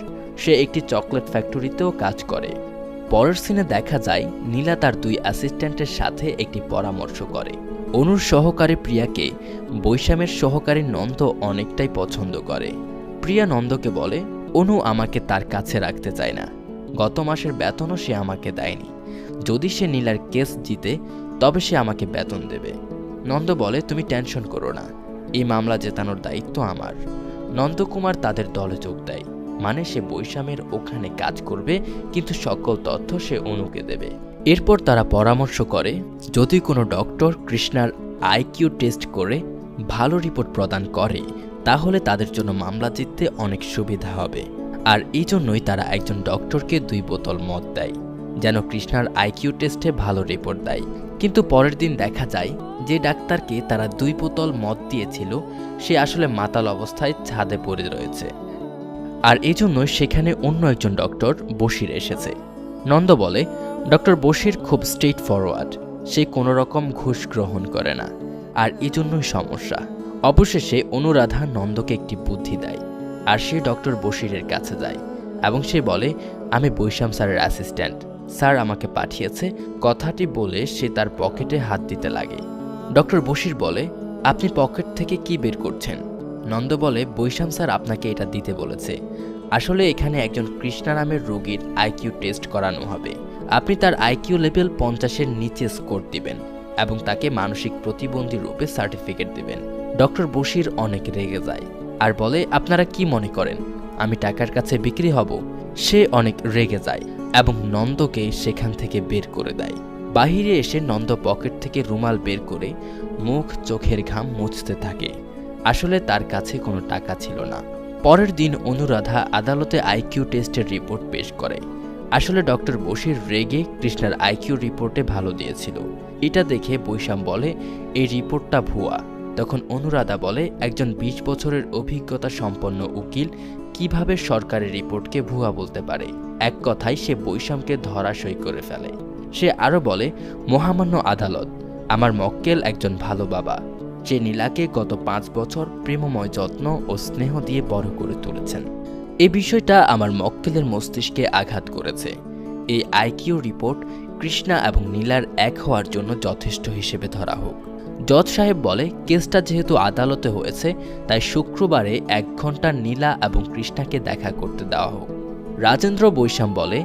সে একটি চকলেট ফ্যাক্টরিতেও কাজ করে। পরের সিনে দেখা যায় নীলা তার 2 অ্যাসিস্ট্যান্টের সাথে একটি পরামর্শ করে। অনুর সহকারী প্রিয়াকে বৈশামের সহকারী নন্দ অনেকটাই পছন্দ করে। প্রিয়া নন্দকে বলে, অনু আমাকে তার কাছে রাখতে চায় না, গত মাসের বেতনও সে আমাকে দেয়নি। যদি সে নীলার কেস জিতে তবে সে আমাকে বেতন দেবে। নন্দ বলে, তুমি টেনশন করো না, এই মামলা জেতানোর দায়িত্ব আমার। নন্দকুমার তাদের দলে যোগ দেয়, মানে সে বৈশামের ওখানে কাজ করবে, কিন্তু সকল তথ্য সে অনুকে দেবে। এরপর তারা পরামর্শ করে, যদি কোনো ডক্টর কৃষ্ণার আইকিউ টেস্ট করে ভালো রিপোর্ট প্রদান করে, তাহলে তাদের জন্য মামলা জিততে অনেক সুবিধা হবে। আর এই জন্যই তারা একজন ডক্টরকে 2 বোতল মদ দেয়, যেন কৃষ্ণার আইকিউ টেস্টে ভালো রিপোর্ট দেয়। কিন্তু পরের দিন দেখা যায় যে ডাক্তারকে তারা 2 বোতল মদ দিয়েছিল, সে আসলে মাতাল অবস্থায় ছাদে পড়ে রয়েছে। আর এই জন্যই সেখানে অন্য একজন ডক্টর বশির এসেছে। নন্দ বলে, ডক্টর বশির খুব স্ট্রেট ফরওয়ার্ড, সে কোনো রকম ঘুষ গ্রহণ করে না, আর এই জন্যই সমস্যা। অবশেষে অনুরাধা নন্দকে একটি বুদ্ধি দেয়, আর সে ডক্টর বশিরের কাছে যায় এবং সে বলে, আমি বৈশাম স্যারের অ্যাসিস্ট্যান্ট, স্যার আমাকে পাঠিয়েছে। কথাটি বলে সে তার পকেটে হাত দিতে লাগে। ডক্টর বশির বলে, আপনি পকেট থেকে কি বের করছেন? নন্দ বলে, বৈশাম স্যার আপনাকে এটা দিতে বলেছে। আসলে এখানে একজন কৃষ্ণা নামের রোগীর আইকিউ টেস্ট করানো হবে। আপনি তার আইকিউ লেভেল 50-এর নিচে স্কোর দিবেন এবং তাকে মানসিক প্রতিবন্ধী রূপে সার্টিফিকেট দিবেন। ডক্টর বশির অনেক রেগে যায় আর বলে, আপনারা কি মনে করেন আমি টাকার কাছে বিক্রি হব? সে অনেক রেগে যায় এবং নন্দকে সেখান থেকে বের করে দেয়। বাহিরে এসে নন্দ পকেট থেকে রুমাল বের করে মুখ চোখের ঘাম মুছতে থাকে। আসলে তার কাছে কোনো টাকা ছিল না। পরের দিন অনুরাধা আদালতে আইকিউ টেস্টের রিপোর্ট পেশ করে। আসলে ডক্টর বশির রেগে কৃষ্ণার আইকিউ রিপোর্টে ভালো দিয়েছিল। এটা দেখে বৈশাম বলে, এই রিপোর্টটা ভুয়া। তখন অনুরাধা বলে, একজন 20 বছরের অভিজ্ঞতা সম্পন্ন উকিল কিভাবে সরকারি রিপোর্টকে ভুয়া বলতে পারে? এক কথায় সে বৈশামকে ধরাশয়ী করে ফেলে। সে আরও বলে, মহামান্য আদালত, আমার মক্কেল একজন ভালো বাবা, যে নীলাকে গত 5 বছর প্রেমময় যত্ন ও স্নেহ দিয়ে বড় করে তুলেছেন। এই বিষয়টা আমার মক্কেলের মস্তিষ্কে আঘাত করেছে। এই আইকিউ রিপোর্ট কৃষ্ণা এবং নীলার এক হওয়ার জন্য যথেষ্ট হিসেবে ধরা হোক। জজ সাহেব বলে, কেসটা যেহেতু আদালতে হয়েছে, তাই শুক্রবারে 1 ঘন্টা নীলা এবং কৃষ্ণাকে দেখা করতে দেওয়া হোক। রাজেন্দ্র বৈশাম বলে,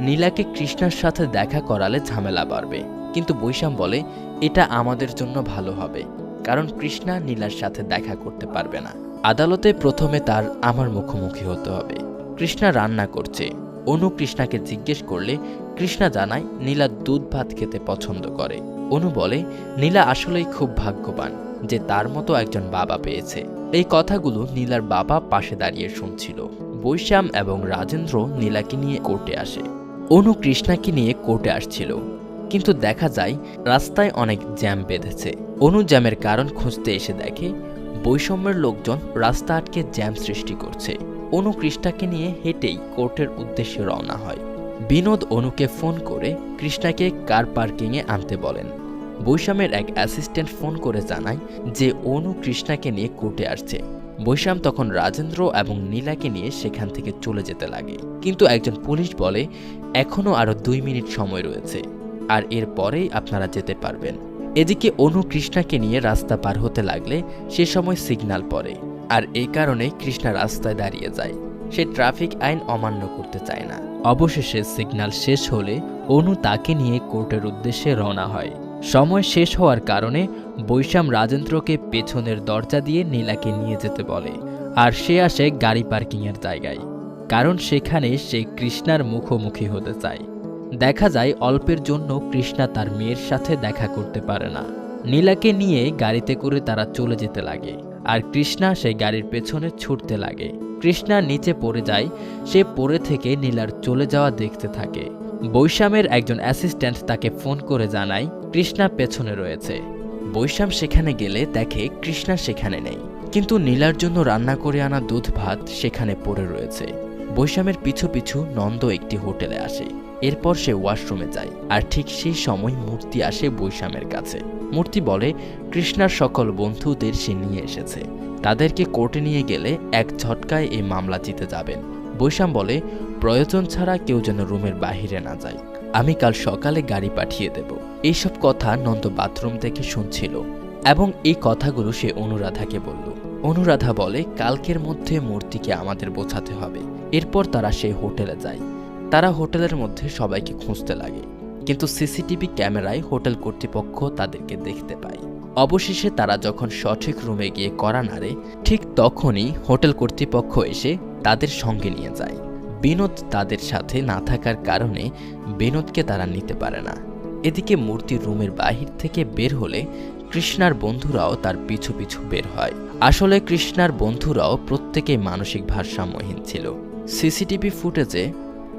নীলাকে কৃষ্ণার সাথে দেখা করালে ঝামেলা বাড়বে, কিন্তু বৈশাম বলে, এটা আমাদের জন্য ভালো হবে, কারণ কৃষ্ণা নীলার সাথে দেখা করতে পারবে না। আদালতে প্রথমে তার আমার মুখোমুখি হতে হবে। কৃষ্ণা রান্না করছে। অনু কৃষ্ণাকে জিজ্ঞেস করলে কৃষ্ণা জানায় নীলা দুধ ভাত খেতে পছন্দ করে। অনু বলে, নীলা আসলেই খুব ভাগ্যবান যে তার মতো একজন বাবা পেয়েছে। এই কথাগুলো নীলার বাবা পাশে দাঁড়িয়ে শুনছিল। বৈশাম এবং রাজেন্দ্র নীলাকে নিয়ে কোর্টে আসে। অনু কৃষ্ণাকে নিয়ে কোর্টে আসছিল, কিন্তু দেখা যায় রাস্তায় অনেক জ্যাম বেঁধেছে। অনু জ্যামের কারণ খুঁজতে এসে দেখে বৈষম্যের লোকজন রাস্তা আটকে জ্যাম সৃষ্টি করছে। অনু কৃষ্ণাকে নিয়ে হেঁটেই কোর্টের উদ্দেশ্যে রওনা হয়। বিনোদ অনুকে ফোন করে কৃষ্ণাকে কার পার্কিংয়ে আনতে বলেন। বৈষম্যের এক অ্যাসিস্ট্যান্ট ফোন করে জানায় যে অনু কৃষ্ণাকে নিয়ে কোর্টে আসছে। বৈষম্য তখন রাজেন্দ্র এবং নীলাকে নিয়ে সেখান থেকে চলে যেতে লাগে, কিন্তু একজন পুলিশ বলে এখনও আরও 2 মিনিট সময় রয়েছে, আর এর পরেই আপনারা যেতে পারবেন। এদিকে অনু কৃষ্ণাকে নিয়ে রাস্তা পার হতে লাগলে সে সময় সিগন্যাল পড়ে, আর এই কারণে কৃষ্ণা রাস্তায় দাঁড়িয়ে যায়। সে ট্রাফিক আইন অমান্য করতে চায় না। অবশেষে সিগন্যাল শেষ হলে অনু তাকে নিয়ে কোর্টের উদ্দেশ্যে রওনা হয়। সময় শেষ হওয়ার কারণে বৈষম্য রাজেন্দ্রকে পেছনের দরজা দিয়ে নীলাকে নিয়ে যেতে বলে, আর সে আসে গাড়ি পার্কিংয়ের জায়গায়, কারণ সেখানে সে কৃষ্ণার মুখোমুখি হতে চায়। দেখা যায় অল্পের জন্য কৃষ্ণা তার মেয়ের সাথে দেখা করতে পারে না। নীলাকে নিয়ে গাড়িতে করে তারা চলে যেতে লাগে, আর কৃষ্ণা সেই গাড়ির পেছনে ছুটতে লাগে। কৃষ্ণা নিচে পড়ে যায়, সে পড়ে থেকে নীলার চলে যাওয়া দেখতে থাকে। বৈষম্যের একজন অ্যাসিস্ট্যান্ট তাকে ফোন করে জানায় কৃষ্ণা পেছনে রয়েছে। বৈষম্য সেখানে গেলে দেখে কৃষ্ণা সেখানে নেই, কিন্তু নীলার জন্য রান্না করে আনা দুধ ভাত সেখানে পড়ে রয়েছে। বৈষম্যের পিছু পিছু নন্দ একটি হোটেলে আসে। এরপর সে ওয়াশরুমে যায়, আর ঠিক সেই সময় মূর্তি আসে বৈষম্যের কাছে। মূর্তি বলে কৃষ্ণার সকল বন্ধুদের সে নিয়ে এসেছে, তাদেরকে কোর্টে নিয়ে গেলে এক ঝটকায় এই মামলা জিতে যাবেন। বৈষম্য বলে প্রয়োজন ছাড়া কেউ যেন রুমের বাহিরে না যায়, আমি কাল সকালে গাড়ি পাঠিয়ে দেব। এইসব কথা নন্দ বাথরুম থেকে শুনছিল, এবং এই কথাগুলো সে অনুরাধাকে বলল। অনুরাধা বলে কালকের মধ্যে মূর্তিকে আমাদের বোঝাতে হবে। এরপর তারা সেই হোটেলে যায়। তারা হোটেলের মধ্যে সবাইকে খুঁজতে লাগে, কিন্তু সিসিটিভি ক্যামেরায় হোটেল কর্তৃপক্ষ তাদেরকে দেখতে পায়। অবশেষে তারা যখন সঠিক রুমে গিয়ে কড়া নাড়ে, ঠিক তখনই হোটেল কর্তৃপক্ষ এসে তাদের সঙ্গে নিয়ে যায়। বিনোদ তাদের সাথে না থাকার কারণে বিনোদকে তারা নিতে পারে না। এদিকে মূর্তি রুমের বাহির থেকে বের হলে কৃষ্ণার বন্ধুরাও তার পিছু পিছু বের হয়। আসলে কৃষ্ণার বন্ধুরাও প্রত্যেকেই মানসিক ভারসাম্যহীন ছিল। সিসিটিভি ফুটেজে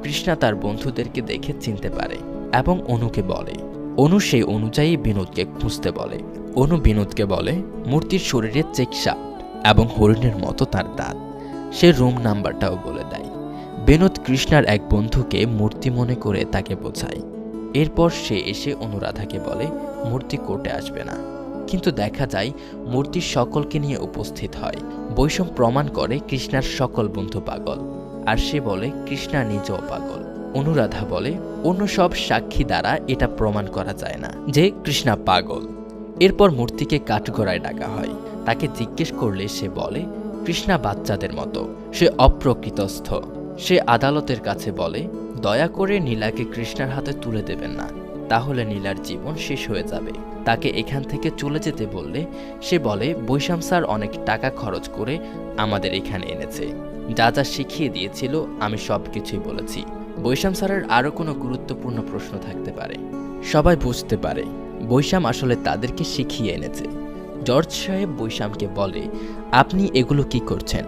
কৃষ্ণা তার বন্ধুদেরকে দেখে চিনতে পারে এবং অনুকে বলে। অনু সেই অনুযায়ী বিনোদকে খুঁজতে বলে। অনু বিনোদকে বলে মূর্তির শরীরে চেক শার্ট এবং হরিণের মতো তার দাঁত। সে রুম নাম্বারটাও বলে দেয়। বিনোদ কৃষ্ণার এক বন্ধুকে মূর্তি মনে করে তাকে বোঝায়। এরপর সে এসে অনুরাধাকে বলে মূর্তি কোর্টে আসবে না, কিন্তু দেখা যায় মূর্তি সকলকে নিয়ে উপস্থিত হয়। বৈষম্য প্রমাণ করে কৃষ্ণার সকল বন্ধু পাগল, আর সে বলে কৃষ্ণা নিজেও পাগল। অনুরাধা বলে অন্য সব সাক্ষী দ্বারা এটা প্রমাণ করা যায় না যে কৃষ্ণা পাগল। এরপর মূর্তিকে কাঠগড়ায় ডাকা হয়। তাকে জিজ্ঞেস করলে সে বলে কৃষ্ণা বাচ্চাদের মতো, সে অপ্রকৃতস্থ। সে আদালতের কাছে বলে দয়া করে নীলাকে কৃষ্ণার হাতে তুলে দেবেন না, তাহলে নীলার জীবন শেষ হয়ে যাবে। তাকে এখান থেকে চলে যেতে বললে সে বলে বৈষম্য স্যার অনেক টাকা খরচ করে আমাদের এখানে এনেছে, যা যা শিখিয়ে দিয়েছিল আমি সব কিছুই বলেছি। বৈষম্য স্যারের আরও কোনো গুরুত্বপূর্ণ প্রশ্ন থাকতে পারে। সবাই বুঝতে পারে বৈষম্য আসলে তাদেরকে শিখিয়ে এনেছে। জর্জ সাহেব বৈষম্যকে বলে আপনি এগুলো কি করছেন?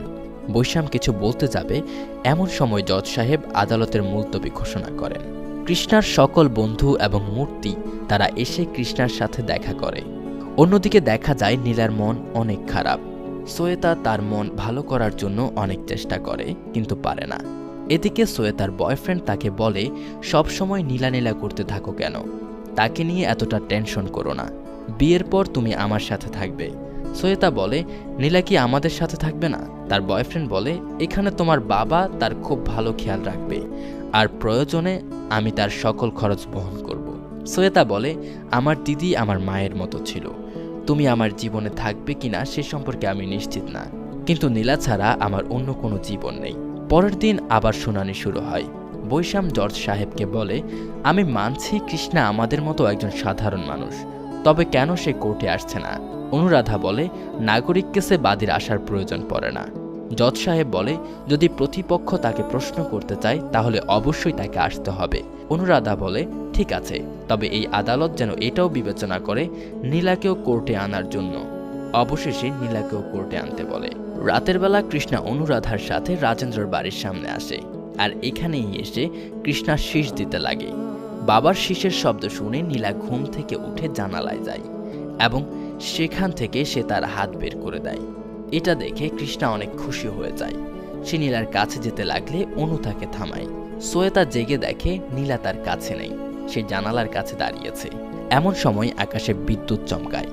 বৈষম্য কিছু বলতে যাবে, এমন সময় জজ সাহেব আদালতের মুলতবি ঘোষণা করেন। কৃষ্ণার সকল বন্ধু এবং মূর্তি তারা এসে কৃষ্ণার সাথে দেখা করে। অন্যদিকে দেখা যায় নীলার মন অনেক খারাপ। শ্বেতা তার মন ভালো করার জন্য অনেক চেষ্টা করে, কিন্তু পারে না। এদিকে শ্বেতার বয়ফ্রেন্ড তাকে বলে সবসময় নীলা নীলা করতে থাকো কেন, তাকে নিয়ে এতটা টেনশন করো না, বিয়ের পর তুমি আমার সাথে থাকবে। শ্বেতা বলে নীলা কি আমাদের সাথে থাকবে না? তার বয়ফ্রেন্ড বলে এখানে তোমার বাবা তার খুব ভালো খেয়াল রাখবে, আর প্রয়োজনে আমি তার সকল খরচ বহন করব। শ্বেতা বলে আমার দিদি আমার মায়ের মতো ছিল, তুমি আমার জীবনে থাকবে কিনা সে সম্পর্কে আমি নিশ্চিত না, কিন্তু নীলা ছাড়া আমার অন্য কোনো জীবন নেই। পরের দিন আবার শুনানি শুরু হয়। বৈষম্য জর্জ সাহেবকে বলে আমি মানছি কৃষ্ণা আমাদের মতো একজন সাধারণ মানুষ, তবে কেন সে কোর্টে আসছে না? অনুরাধা বলে নাগরিক কেসে বাদীর আসার প্রয়োজন পড়ে না। জজ সাহেব বলে যদি প্রতিপক্ষ তাকে প্রশ্ন করতে চায় তাহলে অবশ্যই তাকে আসতে হবে। অনুরাধা বলে ঠিক আছে, তবে এই আদালত যেন এটাও বিবেচনা করে নীলাকেও কোর্টে আনার জন্য। অবশেষে নীলাকেও কোর্টে আনতে বলে। রাতের বেলা কৃষ্ণা অনুরাধার সাথে রাজেন্দ্রর বাড়ির সামনে আসে, আর এখানেই এসে কৃষ্ণা শীষ দিতে লাগে। বাবার শীষের শব্দ শুনে নীলা ঘুম থেকে উঠে জানালায় যায় এবং সেখান থেকে সে তার হাত বের করে দেয়। এটা দেখে কৃষ্ণা অনেক খুশি হয়ে যায়। সে নীলার কাছে যেতে লাগলে অনু তাকে থামায়। শ্বেতা জেগে দেখে নীলা তার কাছে নেই, সে জানালার কাছে দাঁড়িয়েছে। এমন সময় আকাশে বিদ্যুৎ চমকায়।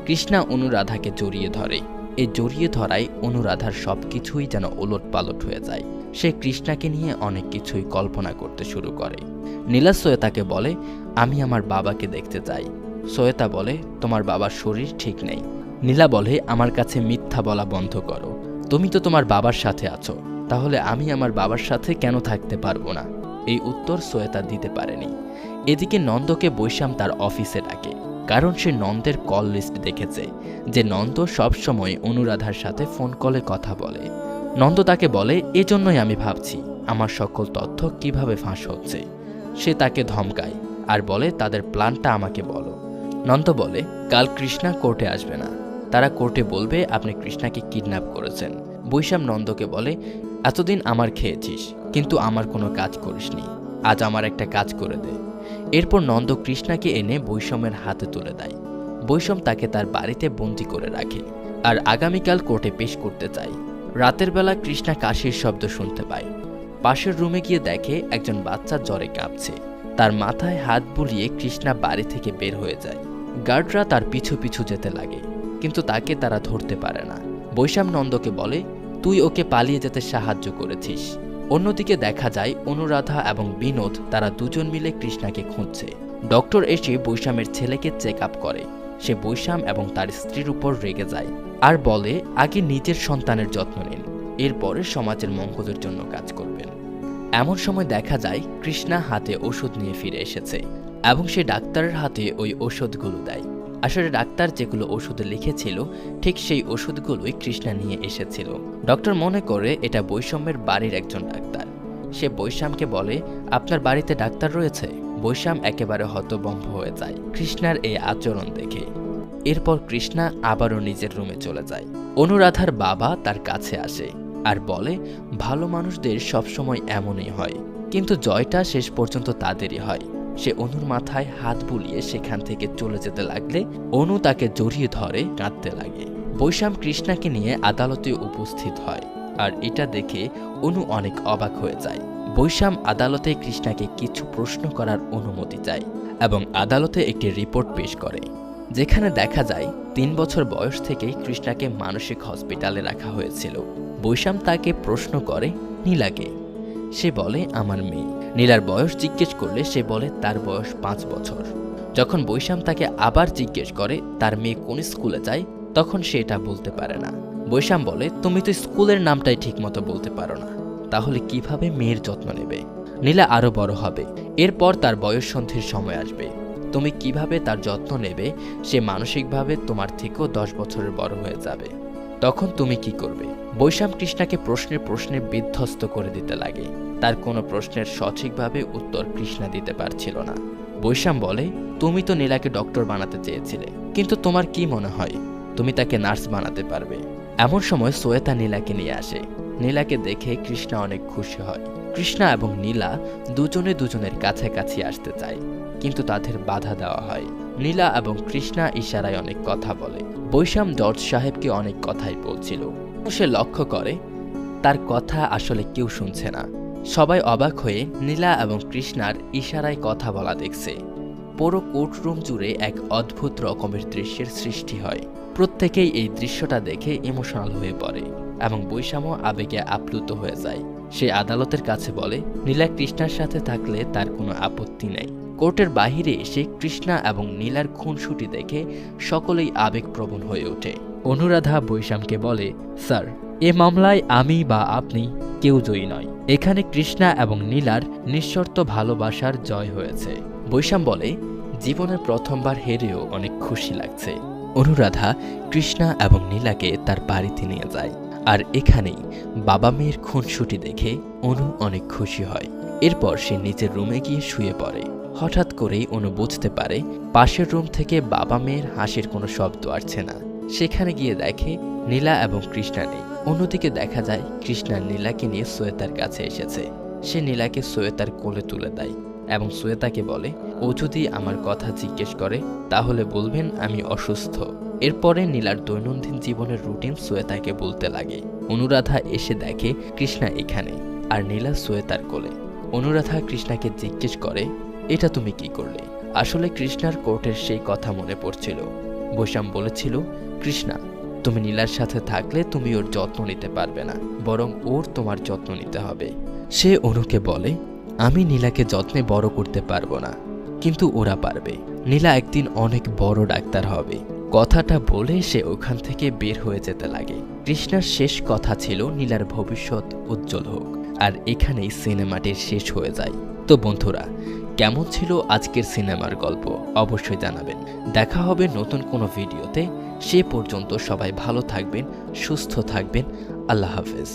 কৃষ্ণা অনুরাধাকে জড়িয়ে ধরে। এই জড়িয়ে ধরায় অনুরাধার সবকিছুই যেন ওলটপালট হয়ে যায়। সে কৃষ্ণাকে নিয়ে অনেক কিছুই কল্পনা করতে শুরু করে। নীলা শ্বেতাকে বলে, আমি আমার বাবাকে দেখতে চাই। শ্বেতা বলে, তোমার বাবার শরীর ঠিক নেই। নীলা বলে, আমার কাছে মিথ্যা বলা বন্ধ করো, তুমি তো তোমার বাবার সাথে আছো, তাহলে আমি আমার বাবার সাথে কেন থাকতে পারবো না? এই উত্তর শ্বেতা দিতে পারেনি। এদিকে নন্দকে বৈশাম তার অফিসে ডাকে, কারণ সে নন্দের কল লিস্ট দেখেছে যে নন্দ সবসময় অনুরাধার সাথে ফোন কলে কথা বলে। নন্দ তাকে বলে, এজন্যই আমি ভাবছি আমার সকল তথ্য কিভাবে ফাঁস হচ্ছে। সে তাকে ধমকায় আর বলে, তাদের প্ল্যানটা আমাকে বলো। নন্দ বলে, কাল কৃষ্ণা কোর্টে আসবে না, তারা কোর্টে বলবে আপনি কৃষ্ণাকে কিডন্যাপ করেছেন। বৈশাম নন্দকে বলে, এতদিন আমার খেয়েছিস কিন্তু আমার কোনো কাজ করিসনি, আজ আমার একটা কাজ করে দে। এরপর নন্দ কৃষ্ণাকে এনে বৈষমের হাতে তুলে দেয়। বৈষম তাকে তার বাড়িতে বন্দি করে রাখে আর আগামীকাল কোর্টে পেশ করতে চায়। রাতের বেলা কৃষ্ণা কাশির শব্দ শুনতে পায়। পাশের রুমে গিয়ে দেখে একজন বাচ্চা জ্বরে কাঁপছে। তার মাথায় হাত বুলিয়ে কৃষ্ণা বাড়ি থেকে বের হয়ে যায়। গার্ডরা তার পিছু পিছু যেতে লাগে, কিন্তু তাকে তারা ধরতে পারে না। বৈশাম নন্দকে বলে, তুই ওকে পালিয়ে যেতে সাহায্য করেছিস। অন্যদিকে দেখা যায় অনুরাধা এবং বিনোদ তারা দুজন মিলে কৃষ্ণাকে খুঁজছে। ডক্টর এসে বৈশামের ছেলেকে চেক আপ করে। সে বৈশাম এবং তার স্ত্রীর উপর রেগে যায় আর বলে, আগে নিজের সন্তানের যত্ন নিন, এরপরে সমাজের মঙ্গলের জন্য কাজ করবেন। এমন সময় দেখা যায় কৃষ্ণা হাতে ওষুধ নিয়ে ফিরে এসেছে এবং সে ডাক্তারের হাতে ওই ওষুধগুলো দেয়। আসলে ডাক্তার যেগুলো ওষুধে লিখেছিল ঠিক সেই ওষুধগুলোই কৃষ্ণা নিয়ে এসেছিল। ডক্টর মনে করে এটা বৈষম্যের বাড়ির একজন ডাক্তার। সে বৈশামকে বলে, আপনার বাড়িতে ডাক্তার রয়েছে? বৈশাম একেবারে হতভম্ব হয়ে যায় কৃষ্ণার এই আচরণ দেখে। এরপর কৃষ্ণা আবারও নিজের রুমে চলে যায়। অনুরাধার বাবা তার কাছে আসে আর বলে, ভালো মানুষদের সবসময় এমনই হয়, কিন্তু জয়টা শেষ পর্যন্ত তাদেরই হয়। সে অনুর মাথায় হাত বুলিয়ে সেখান থেকে চলে যেতে লাগলে অনু তাকে জড়িয়ে ধরে কাঁদতে লাগে। বৈশাম কৃষ্ণাকে নিয়ে আদালতে উপস্থিত হয় আর এটা দেখে অনু অনেক অবাক হয়ে যায়। বৈশাম আদালতে কৃষ্ণাকে কিছু প্রশ্ন করার অনুমতি চায় এবং আদালতে একটি রিপোর্ট পেশ করে, যেখানে দেখা যায় 3 বছর বয়স থেকেই কৃষ্ণাকে মানসিক হসপিটালে রাখা হয়েছিল। বৈশাম তাকে প্রশ্ন করে, নীলাকে? সে বলে, আমার মেয়ে। নীলার বয়স জিজ্ঞেস করলে সে বলে তার বয়স 5 বছর। যখন বৈশাম তাকে আবার জিজ্ঞেস করে তার মেয়ে কোন স্কুলে যায়, তখন সে এটা বলতে পারে না। বৈশাম বলে, তুমি তো স্কুলের নামটাই ঠিকমতো বলতে পারো না, তাহলে কিভাবে মেয়ের যত্ন নেবে? নীলা আরো বড় হবে, এরপর তার বয়স সন্ধির সময় আসবে, তুমি কিভাবে তার যত্ন নেবে? সে মানসিকভাবে তোমার থেকেও 10 বছরের বড় হয়ে যাবে, তখন তুমি কি করবে? বৈশাম কৃষ্ণাকে প্রশ্নে প্রশ্নে বিধ্বস্ত করে দিতে লাগে। তার কোনো প্রশ্নের সঠিকভাবে উত্তর কৃষ্ণা দিতে পারছিল না। বৈশাম বলে, তুমি তো নীলাকে ডক্টর বানাতে চেয়েছিলে, কিন্তু তোমার কি মনে হয় তুমি তাকে নার্স বানাতে পারবে? এমন সময় শ্বেতা নীলাকে নিয়ে আসে। নীলাকে দেখে কৃষ্ণা অনেক খুশি হয়। কৃষ্ণা এবং নীলা দুজনে দুজনের কাছাকাছি আসতে চায়, কিন্তু তাদের বাধা দেওয়া হয়। নীলা এবং কৃষ্ণা ইশারায় অনেক কথা বলে। বৈশাম জর্জ সাহেবকে অনেক কথাই বলছিল। সে লক্ষ্য করে তার কথা আসলে কেউ শুনছে না। সবাই অবাক হয়ে নীলা এবং কৃষ্ণার ইশারায় কথা বলা দেখছে। পুরো কোর্টরুম জুড়ে এক অদ্ভুত রকমের দৃশ্যের সৃষ্টি হয়। প্রত্যেকেই এই দৃশ্যটা দেখে ইমোশনাল হয়ে পড়ে এবং বৈশামও আবেগে আপ্লুত হয়ে যায়। সে আদালতের কাছে বলে, নীলা কৃষ্ণার সাথে থাকলে তার কোনো আপত্তি নেই। কোর্টের বাহিরে এসে কৃষ্ণা এবং নীলার খুনসুটি দেখে সকলেই আবেগপ্রবণ হয়ে ওঠে। অনুরাধা বৈশামকে বলে, স্যার, এ মামলায় আমি বা আপনি কেউ জয়ী নয়। এখানে কৃষ্ণা এবং নীলার নিঃশর্ত ভালোবাসার জয় হয়েছে। বৈশাম বলে, জীবনের প্রথমবার হেরেও অনেক খুশি লাগছে। অনুরাধা কৃষ্ণা এবং নীলাকে তার বাড়িতে নিয়ে যায় আর এখানেই বাবা মেয়ের খুনসুটি দেখে অনু অনেক খুশি হয়। এরপর সে নিজের রুমে গিয়ে শুয়ে পড়ে। হঠাৎ করেই অনু বুঝতে পারে পাশের রুম থেকে বাবা মেয়ের হাসির কোনো শব্দ আসছে না। সেখানে গিয়ে দেখে নীলা এবং কৃষ্ণা নেই। অন্যদিকে দেখা যায় কৃষ্ণা নীলাকে নিয়ে শ্বেতার কাছে এসেছে। সে নীলাকে শ্বেতার কোলে তুলে দেয় এবং শ্বেতাকে বলে, ও যদি আমার কথা জিজ্ঞেস করে তাহলে বলবেন আমি অসুস্থ। এরপরে নীলার দৈনন্দিন জীবনের রুটিন শ্বেতাকে বলতে লাগে। অনুরাধা এসে দেখে কৃষ্ণা এখানে আর নীলা শ্বেতার কোলে। অনুরাধা কৃষ্ণাকে জিজ্ঞেস করে, এটা তুমি কি করলে? আসলে কৃষ্ণার কোর্টের সেই কথা মনে পড়ছিল। বৈশাম বলেছিল, কৃষ্ণা, তুমি নীলার সাথে থাকলে তুমি ওর যত্ন নিতে পারবে না, বরং ওর তোমার যত্ন নিতে হবে। সে অনুকে বলে, আমি নীলাকে যত্নে বড় করতে পারবো না, কিন্তু ওরা পারবে। নীলা একদিন অনেক বড় ডাক্তার হবে। কথাটা বলে সে ওখান থেকে বের হয়ে যেতে লাগে। কৃষ্ণার শেষ কথা ছিল নীলার ভবিষ্যৎ উজ্জ্বল হোক। আর এখানেই সিনেমাটির শেষ হয়ে যায়। তো বন্ধুরা, কেমন ছিল আজকের সিনেমার গল্প অবশ্যই জানাবেন। দেখা হবে নতুন কোনো ভিডিওতে। সে পর্যন্ত সবাই ভালো থাকবেন, সুস্থ থাকবেন। আল্লাহ হাফেজ।